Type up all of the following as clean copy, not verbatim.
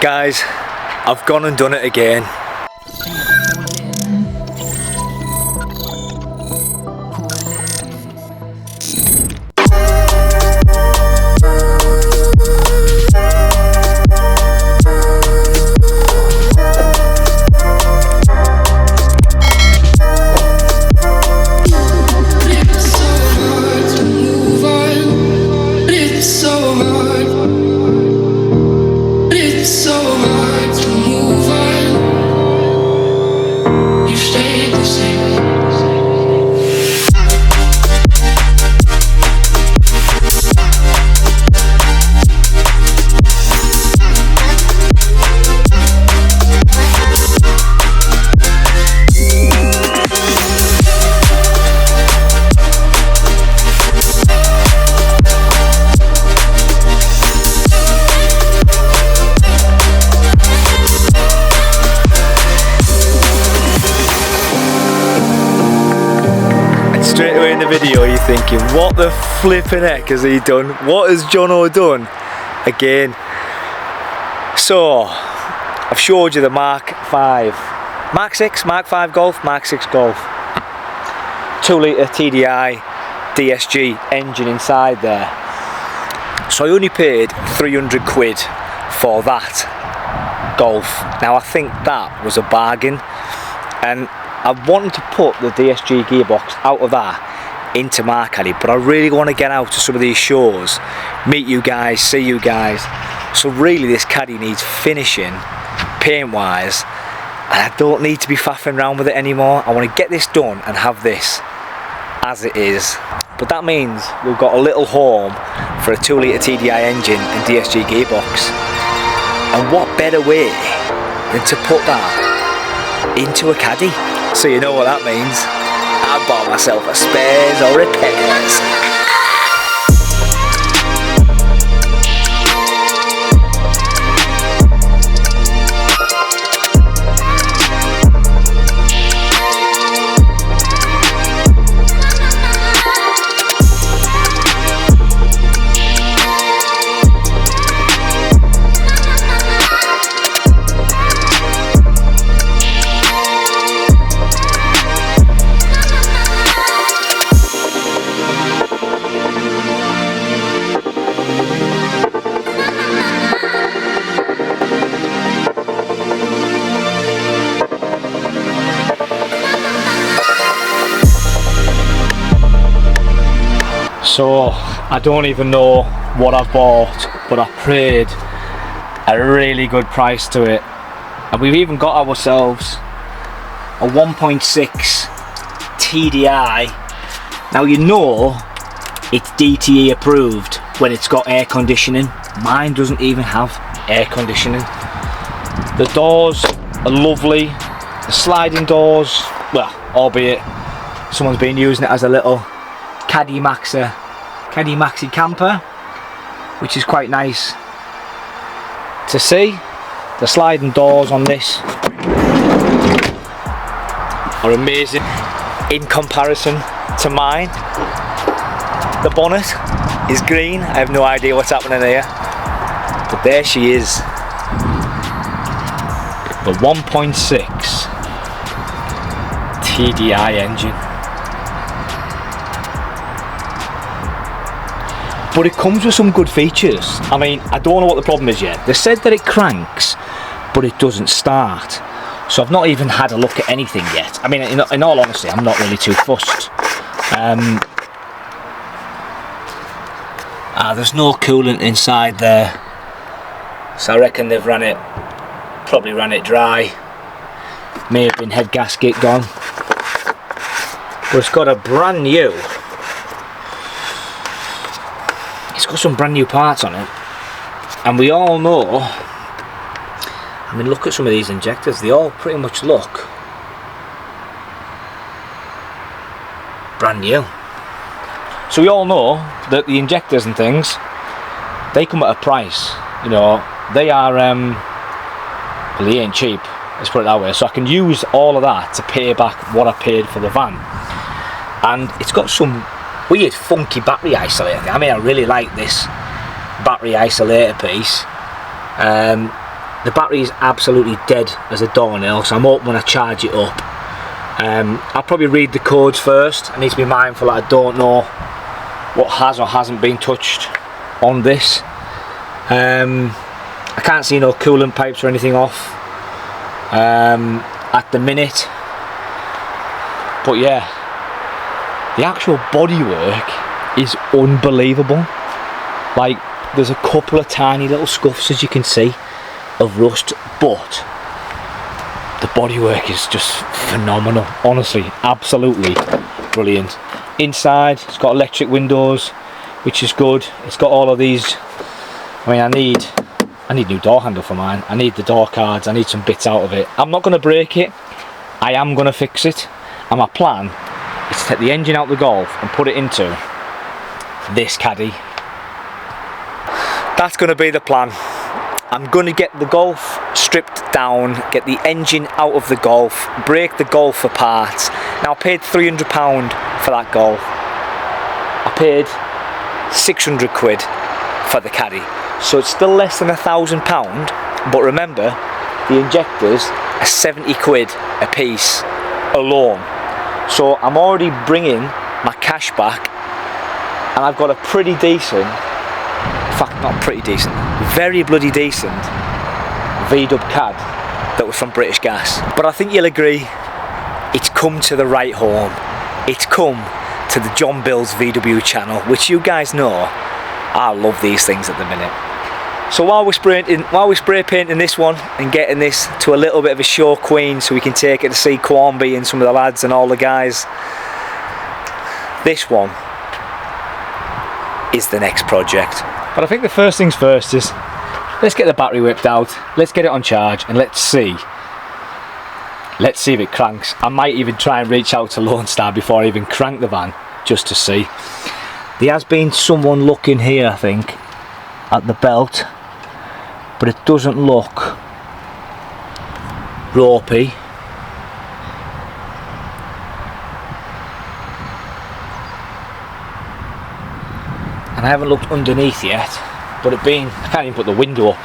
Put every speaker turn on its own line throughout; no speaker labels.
Guys, I've gone and done it again. Straight away in the video you're thinking, what the flipping heck has he done? What has Jono done again? So I've showed you the Mark 5, Mark 6, Mark 5 Golf, Mark 6 Golf, 2 litre TDI DSG engine inside there. So I only paid 300 quid for that Golf. Now I think that was a bargain, and I wanted to put the DSG gearbox out of that into my Caddy, but I really want to get out to some of these shows, meet you guys, see you guys. So really this Caddy needs finishing paint wise, and I don't need to be faffing around with it anymore. I want to get this done and have this as it is. But that means we've got a little home for a 2 litre TDI engine and DSG gearbox. And what better way than to put that into a Caddy? So you know what that means. I bought myself a spares or repairs. So I don't even know what I've bought, but I paid a really good price to it, and we've even got ourselves a 1.6 TDI. Now you know it's DTE approved when it's got air conditioning. Mine doesn't even have air conditioning. The doors are lovely, the sliding doors, well, albeit someone's been using it as a little Caddy Maxi camper, which is quite nice to see. The sliding doors on this are amazing in comparison to mine. The bonnet is green. I have no idea what's happening here, but there she is, the 1.6 TDI engine. But it comes with some good features. I mean, I don't know what the problem is yet. They said that it cranks, but it doesn't start. So I've not even had a look at anything yet. I mean, in all honesty, I'm not really too fussed. There's no coolant inside there, so I reckon they've probably ran it dry. May have been head gasket gone. But it's got a brand new. It's got some brand new parts on it, and we all know, I mean, look at some of these injectors, they all pretty much look brand new. So we all know that the injectors and things, they come at a price, you know, they are, well, they ain't cheap, let's put it that way. So I can use all of that to pay back what I paid for the van, and it's got some weird funky battery isolator. I mean, I really like this battery isolator piece. the battery is absolutely dead as a doornail, so I'm hoping when I charge it up, I'll probably read the codes first. I need to be mindful that I don't know what has or hasn't been touched on this. I can't see no coolant pipes or anything off at the minute, but yeah, the actual bodywork is unbelievable. Like, there's a couple of tiny little scuffs, as you can see, of rust, but the bodywork is just phenomenal. Honestly, absolutely brilliant. Inside, it's got electric windows, which is good. It's got all of these. I mean, I need new door handle for mine. I need the door cards. I need some bits out of it. I'm not going to break it. I am going to fix it. And my plan is to take the engine out the Golf and put it into this Caddy. That's going to be the plan. I'm going to get the Golf stripped down, get the engine out of the Golf, break the Golf apart. Now, I paid £300 for that Golf. I paid 600 quid for the Caddy. So it's still less than £1,000, but remember, the injectors are 70 quid a piece alone. So I'm already bringing my cash back, and I've got a pretty decent, in fact not pretty decent, very bloody decent V-dub cad that was from British Gas. But I think you'll agree, it's come to the right home. It's come to the John Bill's VW channel, which you guys know I love these things at the minute. So while we're spray painting this one and getting this to a little bit of a show queen, so we can take it to see Quarmby and some of the lads and all the guys, this one is the next project. But I think the first things first is, let's get the battery whipped out, let's get it on charge, and let's see if it cranks. I might even try and reach out to Lone Star before I even crank the van, just to see. There has been someone looking here, I think, at the belt, but it doesn't look ropey. And I haven't looked underneath yet, but it being, I can't even put the window up,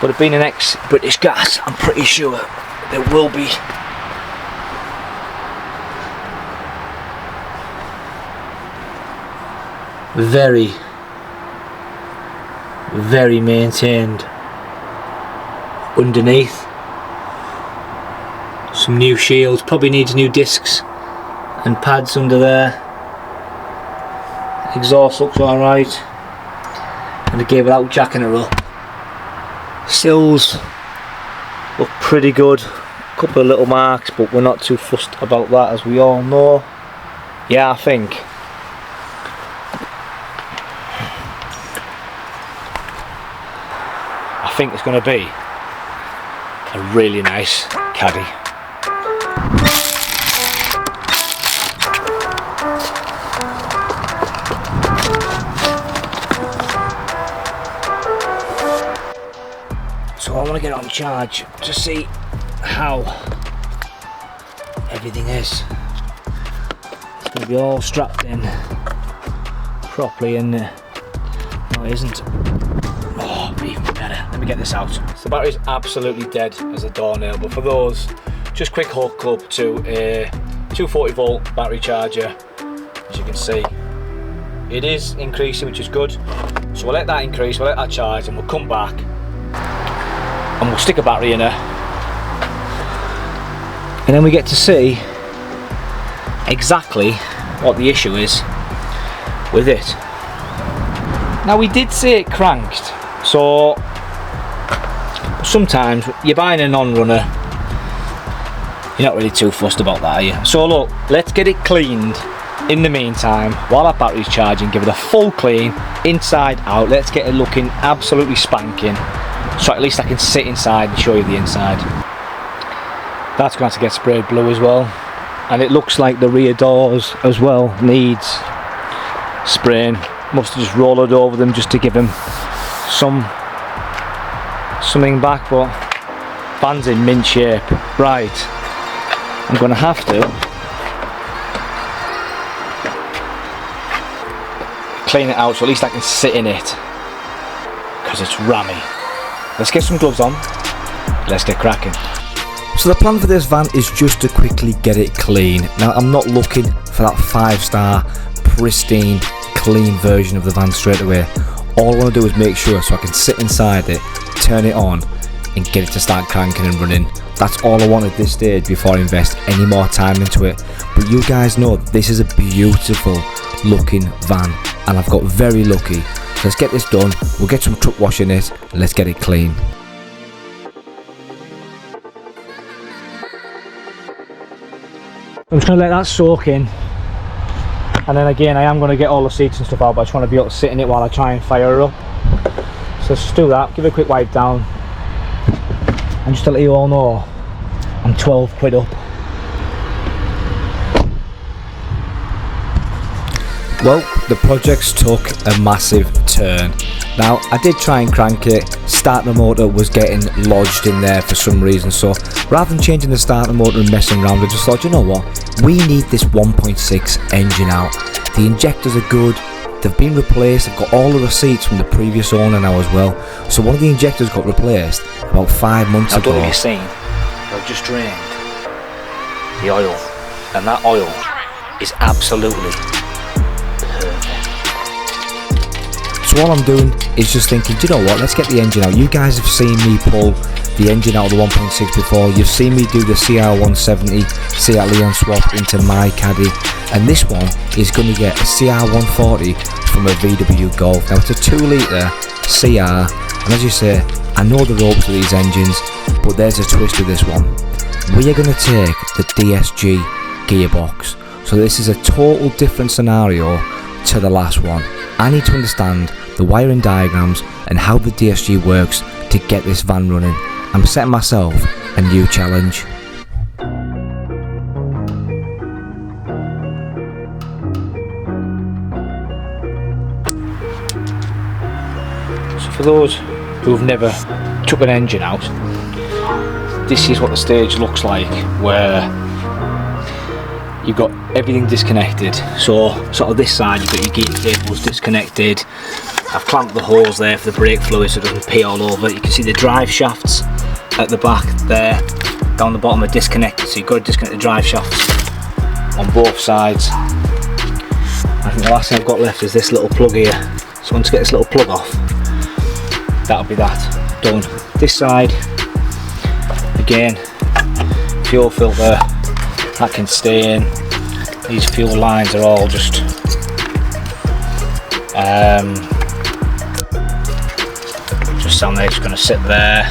but it being an ex-British Gas, I'm pretty sure there will be very maintained underneath. Some new shields, probably needs new discs and pads under there. Exhaust looks alright, and again without jacking it up. Sills look pretty good, a couple of little marks, but we're not too fussed about that, as we all know. Yeah, I think it's going to be a really nice Caddy. So I want to get it on charge to see how everything is. It's going to be all strapped in properly, and no, it isn't. Oh, even better. Let me get this out. So the battery's absolutely dead as a doornail, but for those, just quick hook up to a 240 volt battery charger. As you can see, it is increasing, which is good. So we'll let that increase, we'll let that charge, and we'll come back and we'll stick a battery in her, and then we get to see exactly what the issue is with it. Now, we did say it cranked, so sometimes you're buying a non-runner, you're not really too fussed about that, are you? So look, let's get it cleaned in the meantime while that battery's charging. Give it a full clean inside out. Let's get it looking absolutely spanking, so at least I can sit inside and show you the inside. That's going to have to get sprayed blue as well, and it looks like the rear doors as well needs spraying. Must have just rolled over them just to give them something back, but van's in mint shape. Right, I'm going to have to clean it out so at least I can sit in it, because it's rammy. let's get some gloves on, let's get cracking. So the plan for this van is just to quickly get it clean. Now I'm not looking for that 5-star, pristine, clean version of the van straight away. All I want to do is make sure so I can sit inside it, turn it on and get it to start cranking and running. That's all I want at this stage before I invest any more time into it. But you guys know this is a beautiful looking van and I've got very lucky. So let's get this done, we'll get some truck wash in it and let's get it clean. I'm just going to let that soak in, and then again I am going to get all the seats and stuff out, but I just want to be able to sit in it while I try and fire her up. So let's just do that, give it a quick wipe down, and just to let you all know, I'm 12 quid up. Well, the project's took a massive turn. Now, I did try and crank it, starter motor was getting lodged in there for some reason, so rather than changing the starter motor and messing around, I just thought, you know what, we need this 1.6 engine out. The injectors are good, they've been replaced, I've got all the receipts from the previous owner now as well. So one of the injectors got replaced about 5 months ago. I don't know if you've seen, I've just drained the oil, and that oil is absolutely so all I'm doing is just thinking, do you know what, let's get the engine out. You guys have seen me pull the engine out of the 1.6 before, you've seen me do the Cr140 Seat Leon swap into my Caddy, and this one is going to get a Cr140 from a VW Golf. Now it's a 2 litre CR, and as you say, I know the ropes of these engines, but there's a twist with this one. We are going to take the DSG gearbox, so this is a total different scenario to the last one. I need to understand the wiring diagrams and how the DSG works to get this van running. I'm setting myself a new challenge. So for those who've never took an engine out, this is what the stage looks like, where you've got everything disconnected. So sort of this side you've got your gear cables disconnected. I've clamped the hose there for the brake fluid so it doesn't pee all over. You can see the drive shafts at the back there, down the bottom are disconnected, so you've got to disconnect the drive shafts on both sides. I think the last thing I've got left is this little plug here, so once I get this little plug off, that'll be that done. This side, again, fuel filter, that can stay in. These fuel lines are all just down there, just going to sit there.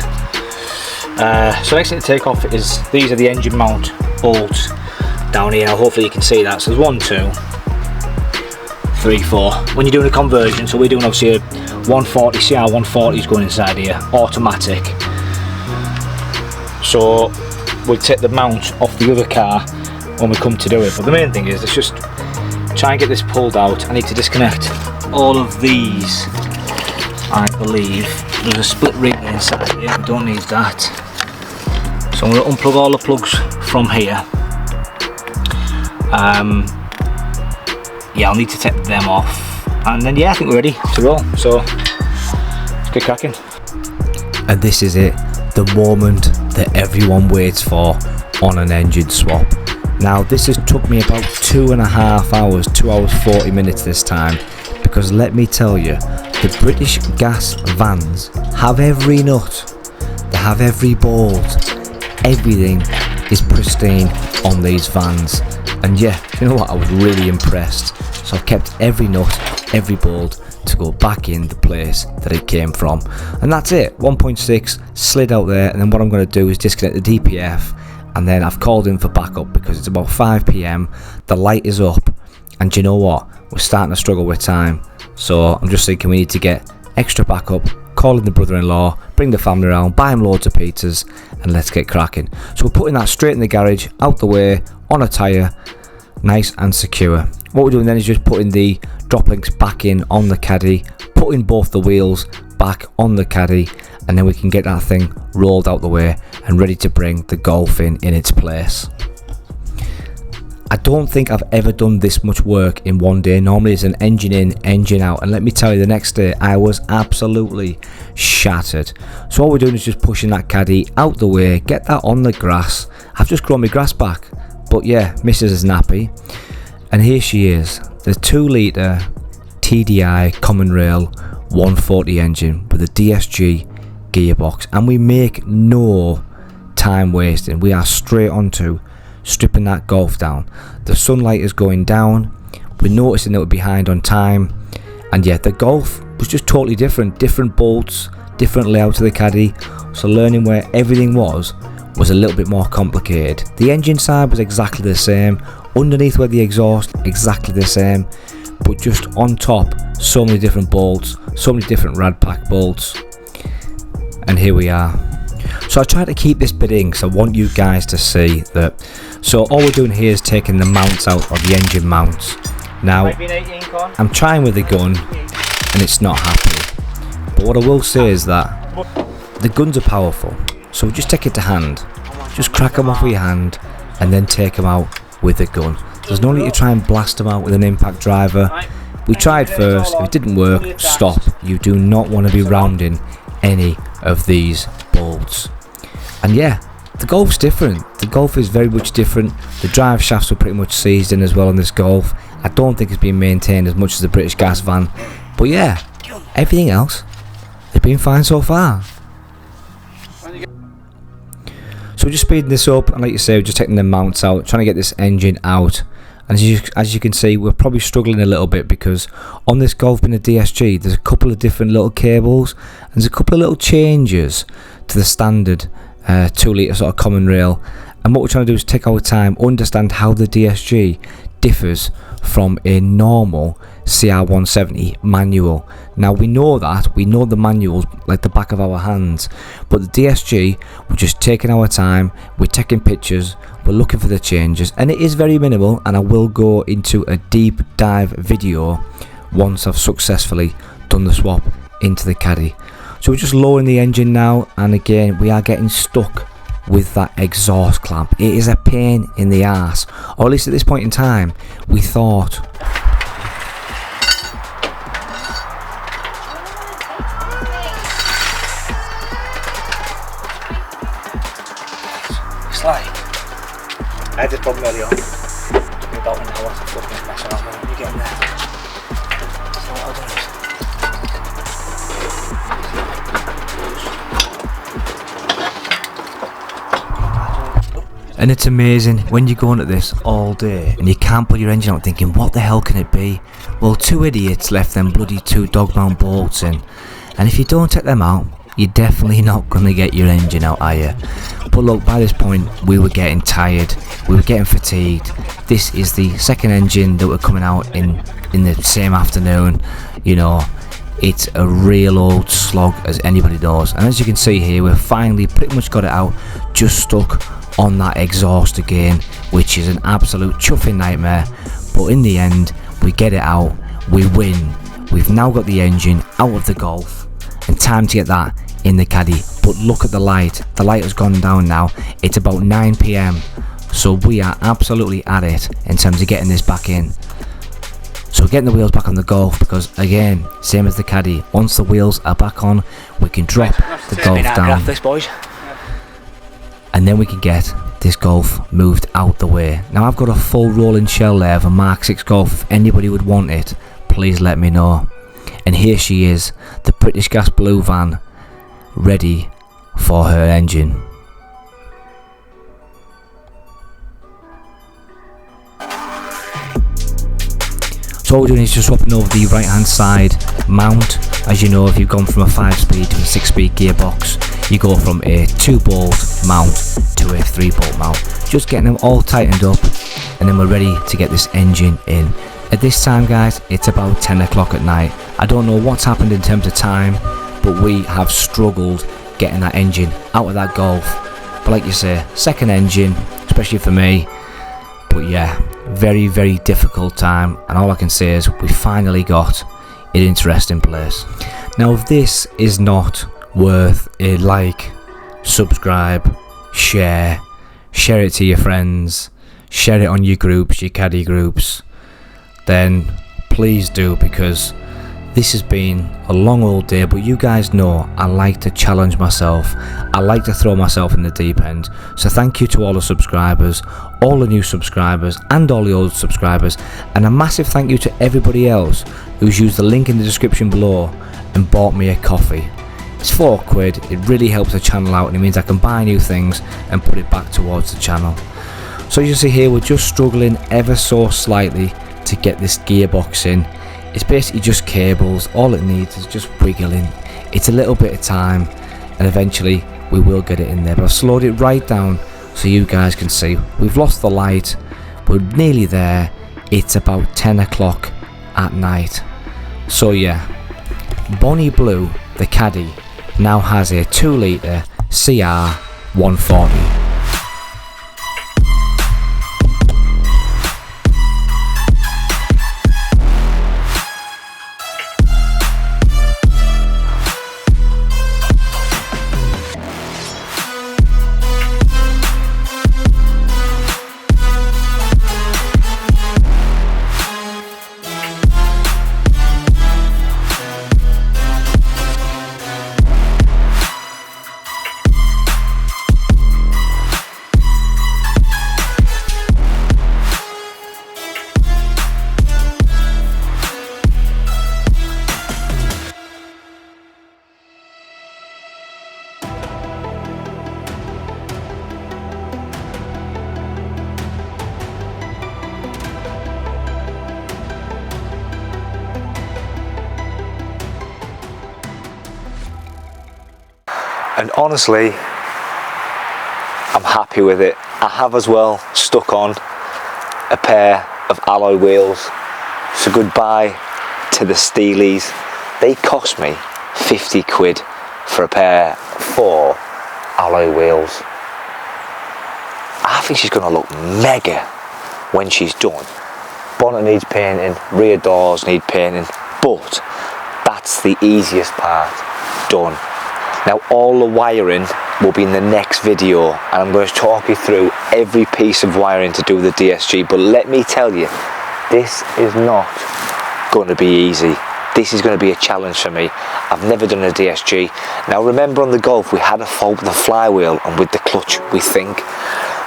So next thing to take off is, these are the engine mount bolts down here. Now hopefully you can see that. So there's 1, 2, 3, 4. When you're doing a conversion, so we're doing obviously a 140, Cr140 is going inside here, automatic. So we'll take the mount off the other car when we come to do it. But the main thing is, let's just try and get this pulled out. I need to disconnect all of these, I believe. There's a split ring inside here, we don't need that. So I'm going to unplug all the plugs from here. Yeah, I'll need to take them off. And then yeah, I think we're ready to roll. So let's get cracking. And this is it, the moment that everyone waits for on an engine swap. Now this has took me about 2.5 hours, 2 hours 40 minutes this time, because let me tell you, the British gas vans have every nut, they have every bolt, everything is pristine on these vans. And yeah, you know what, I was really impressed. So I've kept every nut, every bolt to go back in the place that it came from. And that's it, 1.6 slid out there, and then what I'm going to do is disconnect the DPF, and then I've called in for backup because it's about 5 PM, the light is up, and do you know what, we're starting to struggle with time. So I'm just thinking we need to get extra backup, call in the brother-in-law, bring the family around, buy them loads of pizzas, and let's get cracking. So we're putting that straight in the garage, out the way, on a tyre, nice and secure. What we're doing then is just putting the drop links back in on the Caddy, putting both the wheels back on the Caddy, and then we can get that thing rolled out the way and ready to bring the Golf in its place.
I don't think I've ever done this much work in one day. Normally it's an engine in, engine out, and let me tell you, the next day I was absolutely shattered. So all we're doing is just pushing that Caddy out the way, get that on the grass. I've just grown my grass back, but yeah, Mrs. is nappy. And here she is, the 2 litre TDI common rail 140 engine with a DSG gearbox, and we make no time wasting. We are straight onto stripping that Golf down. The sunlight is going down, we're noticing that we're behind on time, and yet the Golf was just totally different bolts, different layout to the Caddy. So learning where everything was a little bit more complicated. The engine side was exactly the same, underneath where the exhaust exactly the same, but just on top so many different bolts, so many different rad pack bolts. And here we are. So I tried to keep this bit in because I want you guys to see that. So all we're doing here is taking the mounts out of the engine mounts. Now I'm trying with the gun and it's not happening, but what I will say is that the guns are powerful, so just take it to hand, just crack them off with your hand and then take them out with the gun. There's no need to try and blast them out with an impact driver. We tried first, if it didn't work, stop. You do not want to be rounding any of these bolts. And yeah, the Golf's different. The Golf is very much different. The drive shafts were pretty much seized in as well on this Golf. I don't think it's been maintained as much as the British gas van, but yeah, everything else, they've been fine so far. So we're just speeding this up, and like you say, we're just taking the mounts out, trying to get this engine out. And as you can see, we're probably struggling a little bit because on this Golf being a DSG, there's a couple of different little cables and there's a couple of little changes to the standard 2 litre sort of common rail. And what we're trying to do is take our time, understand how the DSG differs from a normal Cr140 manual. Now we know the manuals like the back of our hands, but the DSG, we're just taking our time, we're taking pictures, we're looking for the changes, and it is very minimal, and I will go into a deep dive video once I've successfully done the swap into the Caddy. So we're just lowering the engine now, and again we are getting stuck with that exhaust clamp. It is a pain in the ass, or at least at this point in time we thought.
It's like I had this problem early on. It took me about an hour to fucking mess around when you get in there. So what I'll do is
And it's amazing when you go on at this all day and you can't pull your engine out thinking, what the hell can it be? Well, 2 idiots left them bloody 2 dog mount bolts in, and if you don't take them out, you're definitely not going to get your engine out, are you? But look, by this point we were getting tired, we were getting fatigued. This is the second engine that we're coming out in the same afternoon. You know, it's a real old slog, as anybody knows. And as you can see here, we've finally pretty much got it out, just stuck on that exhaust again, which is an absolute chuffing nightmare. But in the end we get it out, we win. We've now got the engine out of the Golf, and time to get that in the Caddy. But look at the light has gone down now. It's about 9 PM, so we are absolutely at it in terms of getting this back in. So getting the wheels back on the Golf, because again, same as the Caddy, once the wheels are back on, we can drop the Golf down,
this, boys.
and then we can get this Golf moved out the way. Now I've got a full rolling shell there of a Mark 6 Golf. If anybody would want it, please let me know. And here she is, the British Gas blue van, ready for her engine. So all we're doing is just swapping over the right hand side mount. As you know, if you've gone from a 5-speed to a 6-speed gearbox, you go from a 2-bolt mount to a 3-bolt mount. Just getting them all tightened up, and then we're ready to get this engine in. At this time, guys, it's about 10 o'clock at night. I don't know what's happened in terms of time, but we have struggled getting that engine out of that Golf. But like you say, second engine, especially for me. But yeah, very, very difficult time, and all I can say is we finally got it into resting place. Now, if this is not worth a like, subscribe, share it to your friends, share it on your groups, your caddy groups, then please do, because this has been a long old day. But you guys know I like to challenge myself, I like to throw myself in the deep end. So thank you to all the subscribers, all the new subscribers and all the old subscribers, and a massive thank you to everybody else who's used the link in the description below and bought me a coffee. It's £4. It really helps the channel out, and it means I can buy new things and put it back towards the channel. So you see here, we're just struggling ever so slightly to get this gearbox in. It's basically just cables, all it needs is just wiggling. It's a little bit of time and eventually we will get it in there, but I've slowed it right down so you guys can see. We've lost the light, we're nearly there. It's about 10 o'clock at night. So yeah, Bonnie Blue, the Caddy, now has a 2 litre Cr140.
And honestly, I'm happy with it. I have as well stuck on a pair of alloy wheels. So goodbye to the Steelies. They cost me 50 quid for a pair of 4 alloy wheels. I think she's gonna look mega when she's done. Bonnet needs painting, rear doors need painting, but that's the easiest part done. Now all the wiring will be in the next video, and I'm going to talk you through every piece of wiring to do the DSG. But let me tell you, this is not going to be easy. This is going to be a challenge for me. I've never done a DSG. Now remember, on the Golf we had a fault with the flywheel and with the clutch, we think.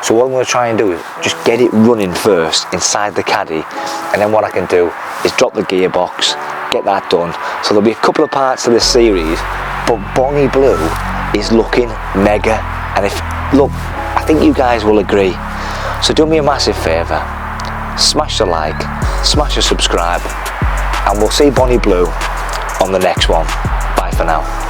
So what I'm going to try and do is just get it running first inside the Caddy, and then what I can do is drop the gearbox, get that done. So there'll be a couple of parts to this series, but Bonnie Blue is looking mega. And look, I think you guys will agree. So do me a massive favour, smash the like, smash the subscribe, and we'll see Bonnie Blue on the next one. Bye for now.